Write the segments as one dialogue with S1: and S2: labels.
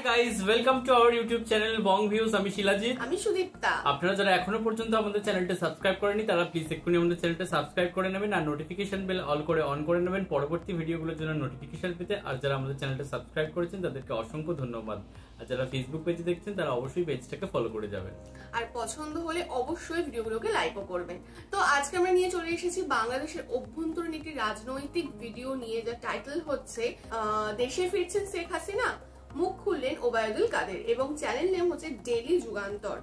S1: Guys, welcome to our YouTube channel Bong views. আমি শিলাজিৎ,
S2: আমি সুদীপ্তা।
S1: আপনারা যারা এখনো পর্যন্ত আমাদের চ্যানেলটা সাবস্ক্রাইব করেনি তারা প্লিজ এক্ষুনি আমাদের চ্যানেলটা সাবস্ক্রাইব করে নেবেন আর নোটিফিকেশন বেল অল করে অন করে নেবেন পরবর্তী ভিডিওগুলোর জন্য নোটিফিকেশন পেতে। আর যারা আমাদের চ্যানেলটা সাবস্ক্রাইব করেছেন তাদেরকে অসংখ্য ধন্যবাদ। আর যারা ফেসবুক পেজে দেখছেন তারা অবশ্যই পেজটাকে ফলো করে যাবেন
S2: আর পছন্দ হলে অবশ্যই ভিডিওগুলোকে লাইকও করবেন। তো আজকে আমরা নিয়ে চলে এসেছি বাংলাদেশের অভ্যন্তরীণ একটি রাজনৈতিক ভিডিও নিয়ে, যার টাইটেল হচ্ছে দেশে ফিরছেন শেখ হাসিনা, মুখ খুললেন ওবায়দুল কাদের, এবং চ্যানেল নেম হচ্ছে ডেইলি যুগান্তর।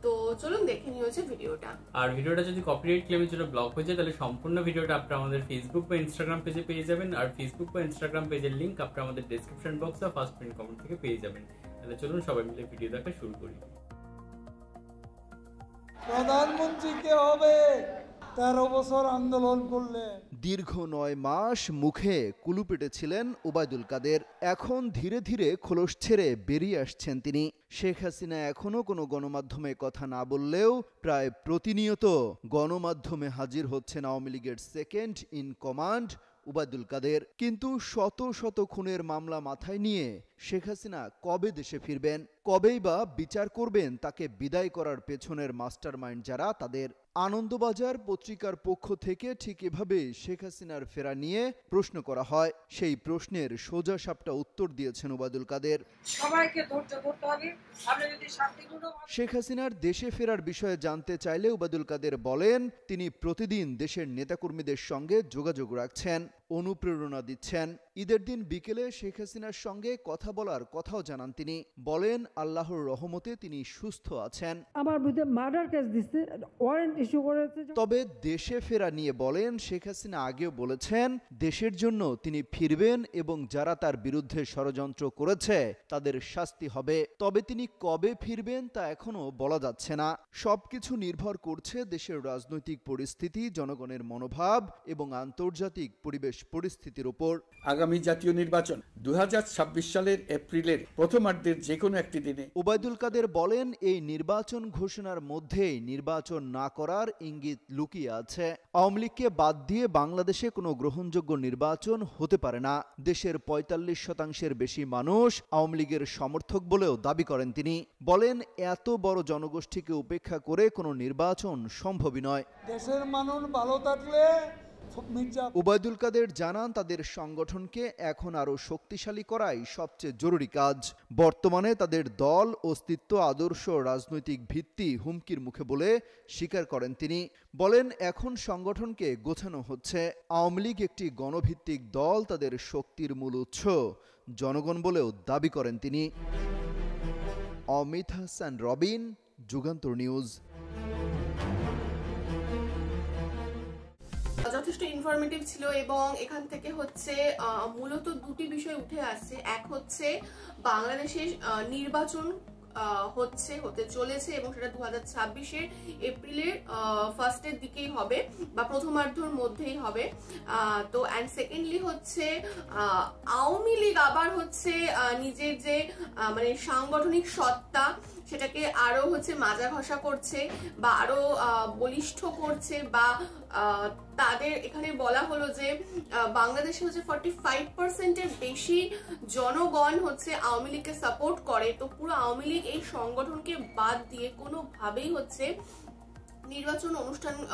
S2: তো চলুন দেখে নিয়ে হচ্ছে ভিডিওটা।
S1: আর ভিডিওটা যদি কপিরাইট ক্লেমের জন্য ব্লক হয়ে যায় তাহলে সম্পূর্ণ ভিডিওটা আপনারা আমাদের ফেসবুক বা ইনস্টাগ্রাম পেজে পেয়ে যাবেন। আর ফেসবুক বা ইনস্টাগ্রাম পেজের লিংক আপনারা আমাদের ডেসক্রিপশন বক্স বা ফার্স্ট পিন কমেন্ট থেকে পেয়ে যাবেন। তাহলে চলুন সবাই মিলে ভিডিও দেখা শুরু করি।
S3: প্রধানমন্ত্রী কে হবে? 13 বছর আন্দোলন করলেন।
S4: দীর্ঘ 9 মাস মুখে কুলুপেটে ছিলেন ওবায়দুল কাদের। এখন ধীরে ধীরে খোলস ছেড়ে বেরিয়ে আসছেন তিনি। শেখ হাসিনা এখনো কোনো গণমাধ্যমে কথা না বললেও প্রায় প্রতিনিয়ত গণমাধ্যমে হাজির হচ্ছেন আওয়ামী লীগের second in command Obaidul Quader. কিন্তু শত শত খুনের মামলা মাথায় নিয়ে শেখ হাসিনা কবে দেশে ফিরবেন, কবেই বা বিচার করবেন তাকে বিদায় করার পেছনের মাস্টারমাইন্ড যারা তাদের? আনন্দবাজার পত্রিকার পক্ষ থেকে ঠিক এভাবে শেখ হাসিনার ফেরা নিয়ে প্রশ্ন করা হয়। সেই প্রশ্নের সোজা সাপটা উত্তর দিয়েছেন ওবায়দুল কাদের।
S5: সবাইকে ধৈর্য ধরতে হবে। আপনি যদি শান্তিপূর্ণ
S4: শেখ হাসিনার দেশে ফেরার বিষয়ে জানতে চাইলে ওবায়দুল কাদের বলেন তিনি প্রতিদিন দেশের নেতাকর্মীদের সঙ্গে যোগাযোগ রাখছেন, অনুপ্রেরণা দিচ্ছেন। ঈদের দিন বিকেলে শেখ হাসিনার সঙ্গে কথা বলার কথাও জানান তিনি। বলেন আল্লাহর রহমতে তিনি সুস্থ আছেন।
S6: আমার বিরুদ্ধে মার্ডার কেস দিচ্ছে, ওয়ারেন্ট ইস্যু করেছে।
S4: তবে দেশে ফেরা নিয়ে বলেন শেখ হাসিনা আগেও বলেছেন দেশের জন্য তিনি ফিরবেন এবং যারা তার বিরুদ্ধে ষড়যন্ত্র করেছে তাদের শাস্তি হবে। তবে তিনি কবে ফিরবেন তা এখনো বলা যাচ্ছে না। সবকিছু নির্ভর করছে দেশের রাজনৈতিক পরিস্থিতি, জনগণের মনোভাব এবং আন্তর্জাতিক পরিবেশ পরিস্থিতির উপর।
S7: আগামী জাতীয় নির্বাচন 2026 সালের এপ্রিলের প্রথমার্ধের যে কোনো একটি দিনে।
S4: ওবায়দুল কাদের বলেন এই নির্বাচন ঘোষণার মধ্যেই নির্বাচন না করার ইঙ্গিত লুকিয়ে আছে। আওয়ামী লীগকে বাদ দিয়ে বাংলাদেশে কোনো গ্রহণযোগ্য নির্বাচন হতে পারে না। দেশের 45% বেশি মানুষ আওয়ামী লীগের সমর্থক বলেও দাবি করেন তিনি। বলেন এত বড় জনগোষ্ঠীকে উপেক্ষা করে কোনো নির্বাচন সম্ভবই নয়।
S3: দেশের মানুষ ভালো থাকলে
S4: ওবায়দুল কাদের জানান তাদের সংগঠনকে এখন আরো শক্তিশালী করাই সবচেয়ে জরুরি কাজ। বর্তমানে তাদের দল, অস্তিত্ব, আদর্শ, রাজনৈতিক ভিত্তি হুমকির মুখে বলে স্বীকার করেন তিনি। বলেন এখন সংগঠনকে গোছানো হচ্ছে। আওয়ামী লীগ একটি গণভিত্তিক দল, তাদের শক্তির মূল উৎস জনগণ বলেও দাবি করেন তিনি। অমিত হাসান রবিন, যুগান্তর নিউজ।
S2: যথেষ্ট ইনফরমেটিভ ছিল এবং এখান থেকে হচ্ছে মূলত দুটি বিষয় উঠে আসছে। এক হচ্ছে বাংলাদেশের নির্বাচন হতে চলেছে এবং সেটা 2026-এর এপ্রিলের ফার্স্টের দিকেই হবে বা প্রথমার্ধের মধ্যেই হবে। তো অ্যান্ড সেকেন্ডলি হচ্ছে আওয়ামী লীগ আবার হচ্ছে নিজের যে মানে সাংগঠনিক সত্তা সেটাকে আরো হচ্ছে মাজা ঘষা করছে বা আরো বলিষ্ঠ করছে বা তাদের এখানে বলা হলো যে বাংলাদেশে হচ্ছে 45%-এর বেশি জনগণ হচ্ছে আওয়ামী লীগকে সাপোর্ট করে। তো পুরো আওয়ামী লীগ এই সংগঠনকে বাদ দিয়ে কোনোভাবেই হচ্ছে নির্বাচন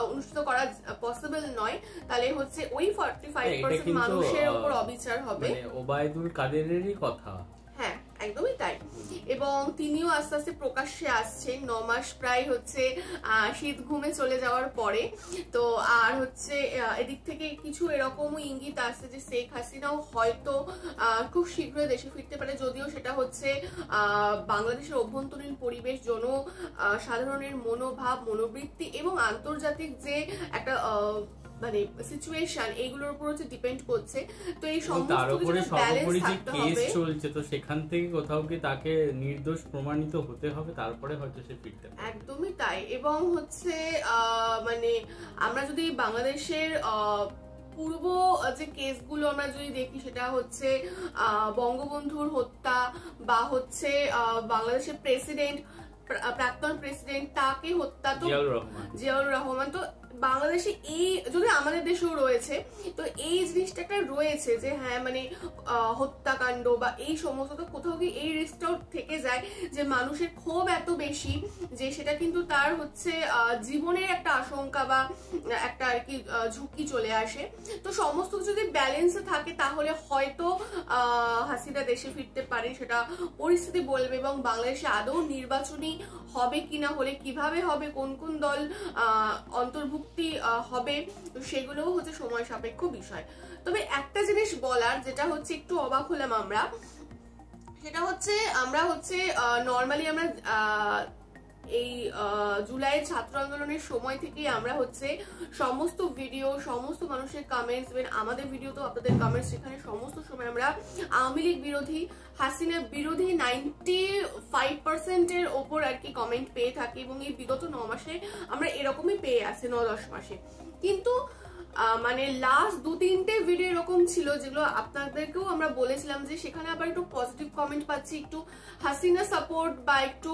S2: অনুষ্ঠিত করা পসিবল নয়। তাহলে হচ্ছে ওই 45% মানুষের উপর অবিচার হবে।
S1: ওবায়দুল কাদেরেরই কথা।
S2: হ্যাঁ, একদমই তাই। এবং তিনিও আস্তে আস্তে প্রকাশ্যে আসছেন 9 মাস প্রায় হচ্ছে শীত ঘুমে চলে যাওয়ার পরে। তো আর হচ্ছে এদিক থেকে কিছু এরকমও ইঙ্গিত আসছে যে শেখ হাসিনাও হয়তো খুব শীঘ্রই দেশে ফিরতে পারে, যদিও সেটা হচ্ছে বাংলাদেশের অভ্যন্তরীণ পরিবেশ, সাধারণের মনোভাব, মনোবৃত্তি এবং আন্তর্জাতিক যে একটা মানে সিচুয়েশন এইগুলোর উপর হচ্ছে ডিপেন্ড করছে। তো এই সমস্ত কিছু ব্যালেন্স থাকতে হবে।
S1: কেস চলছে, তো সেখান থেকে কোথাও কি তাকে নির্দোষ প্রমাণিত হতে হবে, তারপরে হয়তো সে ফিরতে পারে।
S2: একদমই তাই। এবং হচ্ছে মানে আমরা যদি বাংলাদেশের পূর্ব যে কেসগুলো আমরা যদি দেখি, সেটা হচ্ছে বঙ্গবন্ধুর হত্যা বা হচ্ছে বাংলাদেশের প্রাক্তন প্রেসিডেন্ট তাকে হত্যা, তো জিয়াউর রহমান, তো বাংলাদেশে এই যদি আমাদের দেশেও রয়েছে, তো এই জিনিসটা একটা রয়েছে যে হ্যাঁ মানে হত্যাকাণ্ড বা এই সমস্ত, তো কোথাও কি এই রিস্কটাও থেকে যায় যে মানুষের ক্ষোভ এত বেশি যে সেটা কিন্তু তার হচ্ছে জীবনের একটা আশঙ্কা বা একটা আর কি ঝুঁকি চলে আসে। তো সমস্ত যদি ব্যালেন্সে থাকে তাহলে হয়তো হাসিনা দেশে ফিরতে পারে, সেটা পরিস্থিতি বলবে। এবং বাংলাদেশে আদৌ নির্বাচনী হবে কিনা, হলে কিভাবে হবে, কোন কোন দল অন্তর্ভুক্তি হবে, সেগুলোও হচ্ছে সময় সাপেক্ষ বিষয়। তবে একটা জিনিস বলার, যেটা হচ্ছে একটু অবাক হলাম আমরা, সেটা হচ্ছে আমরা হচ্ছে নর্মালি আমরা এই জুলাইয়ের ছাত্র আন্দোলনের সময় থেকেই আমরা হচ্ছে সমস্ত ভিডিও, সমস্ত মানুষের কমেন্টস, আমাদের ভিডিও তো আপনাদের কমেন্টস, সেখানে সমস্ত সময় আমরা আওয়ামী লীগ বিরোধী, হাসিনা বিরোধী 95%-এর ওপর আর কি কমেন্ট পেয়ে থাকি। এবং এই বিগত 9 মাসে আমরা এরকমই পেয়ে আসি, 9-10 মাসে। কিন্তু মানে লাস্ট 2-3টে ভিডিও এরকম ছিল যেগুলো আপনাদেরকেও আমরা বলেছিলাম যে সেখানে আবার একটু পজিটিভ কমেন্ট পাচ্ছি, একটু হাসিনা সাপোর্ট বা একটু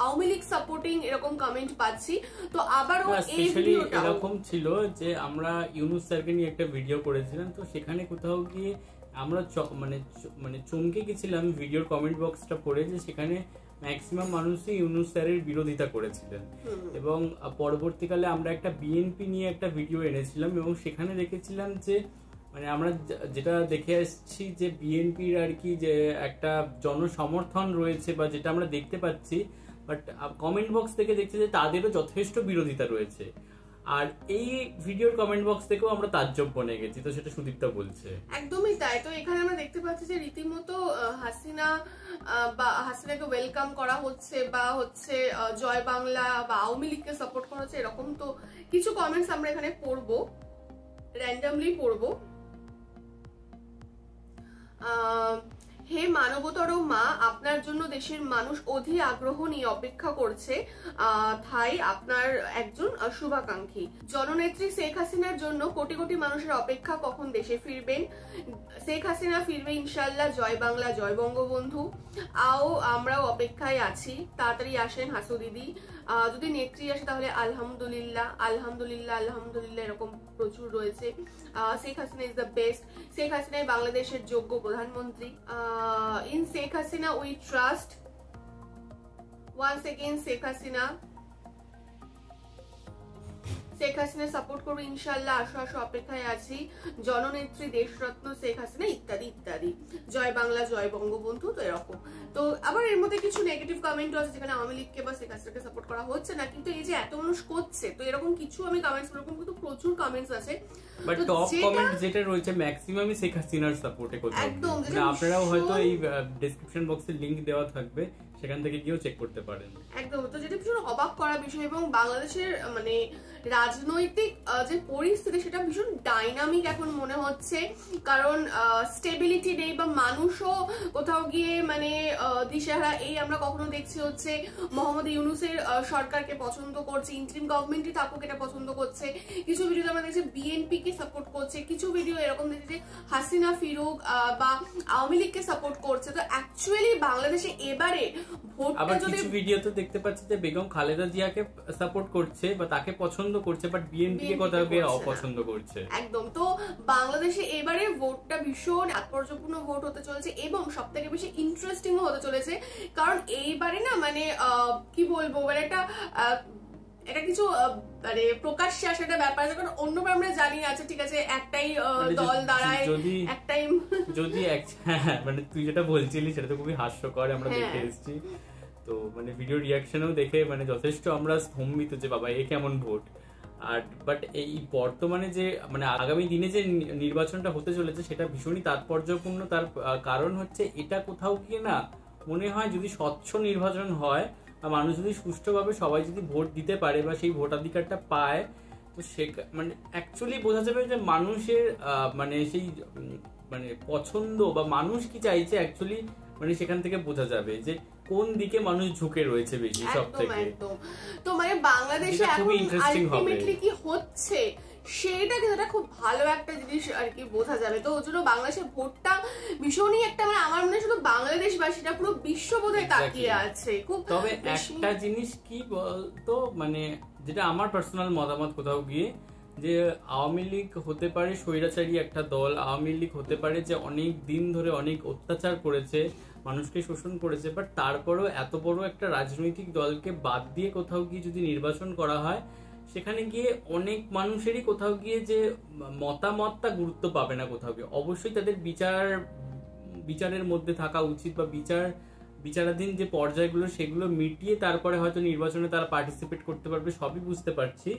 S2: আওয়ামী লীগ সাপোর্টিং এরকম কমেন্ট পাচ্ছি। তো আবারও এই ভিডিওটা
S1: এরকম ছিল যে আমরা ইউনুস স্যারকে নিয়ে একটা ভিডিও করেছিলাম, তো সেখানে কোথাও গিয়ে আমরা মানে চমকে গেছিলাম ভিডিওর কমেন্ট বক্সটা পড়ে, যে সেখানে ম্যাক্সিমাম মানুষই ইউনুস স্যারের বিরোধিতা করেছিলেন। এবং পরবর্তীকালে আমরা একটা বিএনপি নিয়ে একটা ভিডিও এনেছিলাম এবং সেখানে দেখেছিলাম যে মানে আমরা যেটা দেখে আসছি যে বিএনপির আর কি যে একটা জনসমর্থন রয়েছে বা যেটা আমরা দেখতে পাচ্ছি, বাট কমেন্ট বক্স থেকে দেখছি যে তাদেরও যথেষ্ট বিরোধিতা রয়েছে। আর এই ভিডিওর কমেন্ট বক্স থেকেও আমরা তাজ্জব বনে গেছি, তো সেটা সুদীপ্তা বলছে।
S2: একদমই তাই। তো এখানে আমরা দেখতে পাচ্ছি যে রীতিমতো হাসিনা বা হাসিনাকে ওয়েলকাম করা হচ্ছে বা হচ্ছে জয় বাংলা বা আওয়ামী লীগকে সাপোর্ট করা হচ্ছে, এরকম তো কিছু কমেন্টস আমরা এখানে পড়বো, র্যান্ডমলি পড়বো। হে মানবতর মা, আপনার জন্য দেশের মানুষ অধীর আগ্রহ নিয়ে অপেক্ষা করছে, তাই আপনার একজন শুভাকাঙ্ক্ষী। জননেত্রী শেখ হাসিনার জন্য কোটি কোটি মানুষের অপেক্ষা, কখন দেশে ফিরবেন। শেখ হাসিনা ফিরবে ইনশাল্লাহ, জয় বাংলা, জয় বঙ্গবন্ধু। আমরাও অপেক্ষায় আছি, তাড়াতাড়ি আসেন হাসু দিদি। যদি নেত্রী আসে তাহলে আলহামদুলিল্লাহ, আলহামদুলিল্লাহ, আলহামদুলিল্লাহ, এরকম প্রচুর রয়েছে। Sheikh Hasina is the best. Sheikh হাসিনাই বাংলাদেশের যোগ্য প্রধানমন্ত্রী। In Sheikh Hasina we trust. Once again Sheikh Hasina, Sheikh Hasina support করবো ইনশাল্লাহ, আসো আসো, অপেক্ষায় আছি। জননেত্রী, দেশরত্ন শেখ হাসিনা, ইত্যাদি ইত্যাদি। জয় বাংলা, জয় বঙ্গবন্ধু। তো এরকম। তো আবার এর মধ্যে কিছু নেগেটিভ কমেন্টও আছে যেখানে আওয়ামী লীগকে বা শেখ হাসিনাকে সাপোর্ট করা হচ্ছে না, কিন্তু এই যে এত মানুষ করছে, তো এরকম কিছু আমি কমেন্টস, এরকম কিন্তু প্রচুর কমেন্টস আছে।
S1: বাট টপ কমেন্ট যেটা রয়েছে ম্যাক্সিমামই শেখ হাসিনার সাপোর্টে কোথাও।
S2: একদম,
S1: আপনারাও হয়তো এই ডেসক্রিপশন বক্সে লিংক দেওয়া থাকবে, সেখান থেকে গিয়েও চেক করতে পারেন।
S2: একদম। তো যেটা ভীষণ অবাক করা বিষয়, এবং বাংলাদেশের মানে রাজনৈতিক যে পরিস্থিতি সেটা ভীষণ ডাইনামিক এখন মনে হচ্ছে, কারণ স্টেবিলিটি নেই বা মানুষও কোথাও গিয়ে মানে দিশেহারা। এই আমরা কখনো দেখছি হচ্ছে মোহাম্মদ ইউনূসের সরকারকে পছন্দ করছে, ইন্টারিম গভর্নমেন্টই থাকুক এটা পছন্দ করছে। কিছু ভিডিও আমরা দেখছি বিএনপি কে সাপোর্ট করছে, কিছু ভিডিও এরকম দেখছি যে হাসিনা ফিরুক বা আওয়ামী লীগকে সাপোর্ট করছে। তো অ্যাকচুয়ালি বাংলাদেশে এবারে
S1: আবার কিছু ভিডিওতে দেখতে পাচ্ছি যে বেগম খালেদা জিয়াকে সাপোর্ট করছে বা তাকে পছন্দ করছে, বাট বিএনপি কে কোথাও গিয়ে অপছন্দ করছে।
S2: একদম। তো বাংলাদেশে এবারে ভোটটা ভীষণ তাৎপর্যপূর্ণ ভোট হতে চলেছে এবং সবথেকে বেশি ইন্টারেস্টিং হতে চলেছে, কারণ এইবারে না মানে কি বলবো, মানে এটা কিছু মানে প্রকাশ্যে আসা একটা ব্যাপার, যখন অন্যবার আমরা জানি আছে ঠিক আছে একটাই দল দাঁড়ায়, একটাই
S1: যদি মানে তুই যেটা বলছিলি সেটা তো খুবই হাস্যকর, আমরা দেখে এসেছি। তো মানে ভিডিও রিয়াকশনও দেখে মানে যথেষ্ট আমরা স্তম্ভিত যে বাবা এ কেমন ভোট। আর বাট এই বর্তমানে যে মানে আগামী দিনে যে নির্বাচনটা হতে চলেছে সেটা ভীষণই তাৎপর্যপূর্ণ। তার কারণ হচ্ছে এটা কোথাও গিয়ে না মনে হয় যদি স্বচ্ছ নির্বাচন হয় বা মানুষ যদি সুষ্ঠুভাবে সবাই যদি ভোট দিতে পারে বা সেই ভোটাধিকারটা পায়, তো সে মানে অ্যাকচুয়ালি বোঝা যাবে যে মানুষের মানে সেই মানে পছন্দ বা মানুষ কি চাইছে অ্যাকচুয়ালি, মানে সেখান থেকে বোঝা যাবে যে কোন দিকে মানুষ ঝুঁকে রয়েছে বেশি সব থেকে।
S2: তো মানে বাংলাদেশে এখন আলটিমেটলি কি হচ্ছে সেইটা কিন্তু একটা খুব ভালো একটা জিনিস আর কি বোঝা যাবে। তো ওই জন্য বাংলাদেশের ভোটটা ভীষণই একটা মানে আমার মনে হয় শুধু বাংলাদেশবাসীটা পুরো বিশ্ব বোধহয় তাকিয়ে আছে খুব।
S1: তবে একটা জিনিস কি বলতো, মানে যেটা আমার পার্সোনাল মতামত কোথাও গিয়ে, যে আওয়ামী লীগ হতে পারে স্বৈরাচারী একটা দল, আওয়ামী লীগ হতে পারে যে অনেক দিন ধরে অনেক অত্যাচার করেছে, মানুষকে শোষণ করেছে, বাট তারপরেও এত বড় একটা রাজনৈতিক দলকে বাদ দিয়ে কোথাও গিয়ে যদি নির্বাচন করা হয়, সেখানে গিয়ে অনেক মানুষেরই কোথাও গিয়ে যে মতামতটা গুরুত্ব পাবে না কোথাও গিয়ে। অবশ্যই তাদের বিচারের মধ্যে থাকা উচিত, বা বিচারাধীন যে পর্যায়গুলো সেগুলো মিটিয়ে তারপরে হয়তো নির্বাচনে তারা পার্টিসিপেট করতে পারবে, সবই বুঝতে পারছি।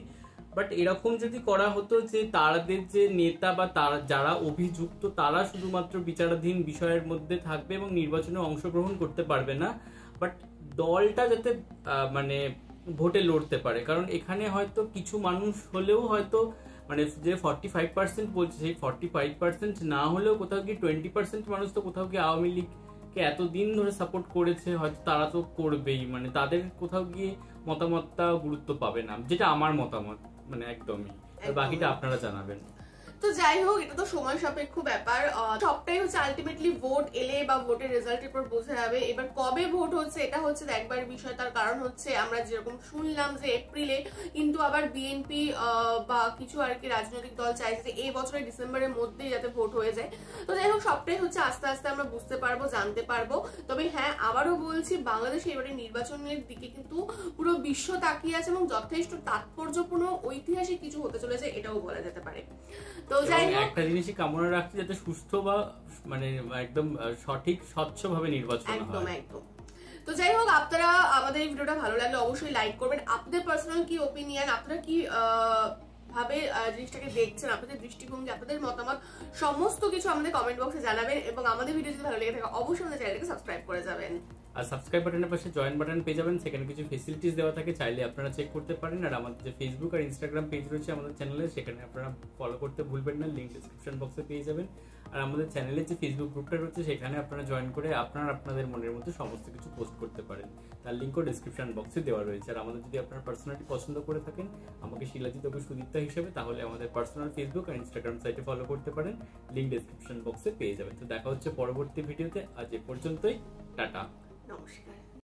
S1: বাট এরকম যদি করা হতো যে তাদের যে নেতা বা তারা যারা অভিযুক্ত তারা শুধুমাত্র বিচারাধীন বিষয়ের মধ্যে থাকবে এবং নির্বাচনে অংশগ্রহণ করতে পারবে না, বাট দলটা যাতে মানে ভোটে লড়তে পারে। কারণ এখানে হয়তো কিছু মানুষ হলেও হয়তো মানে যে 45% বলছে সেই 45% না হলেও কোথাও গিয়ে 20% মানুষ তো কোথাও গিয়ে আওয়ামী লীগকে এতদিন ধরে সাপোর্ট করেছে, হয়তো তারা তো করবেই, মানে তাদের কোথাও গিয়ে মতামতটা গুরুত্ব পাবে না, যেটা আমার মতামত মানে একদমই। বাকিটা আপনারা জানাবেন।
S2: তো যাই হোক, এটা তো সময় সাপেক্ষ ব্যাপার, সবটাই হচ্ছে আলটিমেটলি ভোট এলে বা ভোটের রেজাল্টের পর বোঝা যাবে। এবার কবে ভোট হচ্ছে এটা হচ্ছে দেখবার বিষয়। তার কারণ হচ্ছে আমরা যেরকম শুনলাম যে এপ্রিলে, কিন্তু আবার বিএনপি বা কিছু আর কি রাজনৈতিক দল চাইছে যে এই বছরের ডিসেম্বরের মধ্যেই যাতে ভোট হয়ে যায়। তো যাই হোক, সবটাই হচ্ছে আস্তে আস্তে আমরা বুঝতে পারবো, জানতে পারবো। তবে হ্যাঁ, আবারও বলছি, বাংলাদেশে এবারে নির্বাচনের দিকে কিন্তু পুরো বিশ্ব তাকিয়ে আছে এবং যথেষ্ট তাৎপর্যপূর্ণ ঐতিহাসিক কিছু হতে চলেছে, এটাও বলা যেতে পারে। তো যাই হোক,
S1: একটা জিনিসই কামনা রাখছি যাতে সুস্থ বা মানে একদম সঠিক স্বচ্ছভাবে নির্বাচন হয়।
S2: একদম একদম। তো যাই হোক, আপনারা আমাদের এই ভিডিওটা ভালো লাগলে অবশ্যই লাইক করবেন। আপনাদের পার্সোনাল কি ওপিনিয়ন, আপনারা কি ভাবে জিনিসটাকে দেখছেন, আপনাদের দৃষ্টিভঙ্গি, আপনাদের মতামত সমস্ত কিছু আমাদের কমেন্ট বক্সে জানাবেন। এবং আমাদের ভিডিও যদি ভালো লেগে থাকে অবশ্যই আমাদের চ্যানেলটাকে সাবস্ক্রাইব করে যাবেন।
S1: আর সাবস্ক্রাইব বাটনের পাশে জয়েন বাটন পেয়ে যাবেন, সেখানে কিছু ফেসিলিটিস দেওয়া থাকে, চাইলে আপনারা চেক করতে পারেন। আর আমাদের যে ফেসবুক আর ইনস্টাগ্রাম পেজ রয়েছে আমাদের চ্যানেলে, সেখানে আপনারা ফলো করতে ভুলবেন না, লিঙ্ক ডিসক্রিপশন বক্সে পেয়ে যাবেন। আর আমাদের চ্যানেলের যে ফেসবুক গ্রুপটা রয়েছে সেখানে আপনারা জয়েন করে আপনাদের মনের মতো সমস্ত কিছু পোস্ট করতে পারেন, তার লিঙ্কও ডিসক্রিপশন বক্সে দেওয়া রয়েছে। আর আমাদের যদি আপনারা পার্সোনালিটি পছন্দ করে থাকেন আমাকে শিলাজিৎ অবু সুদীপ্তা হিসেবে, তাহলে আমাদের পার্সোনাল ফেসবুক আর ইনস্টাগ্রাম সাইটে ফলো করতে পারেন, লিঙ্ক ডিসক্রিপশন বক্সে পেয়ে যাবেন। তো দেখা হচ্ছে পরবর্তী ভিডিওতে, আজ এ পর্যন্তই, টাটা,
S2: নমস্কার।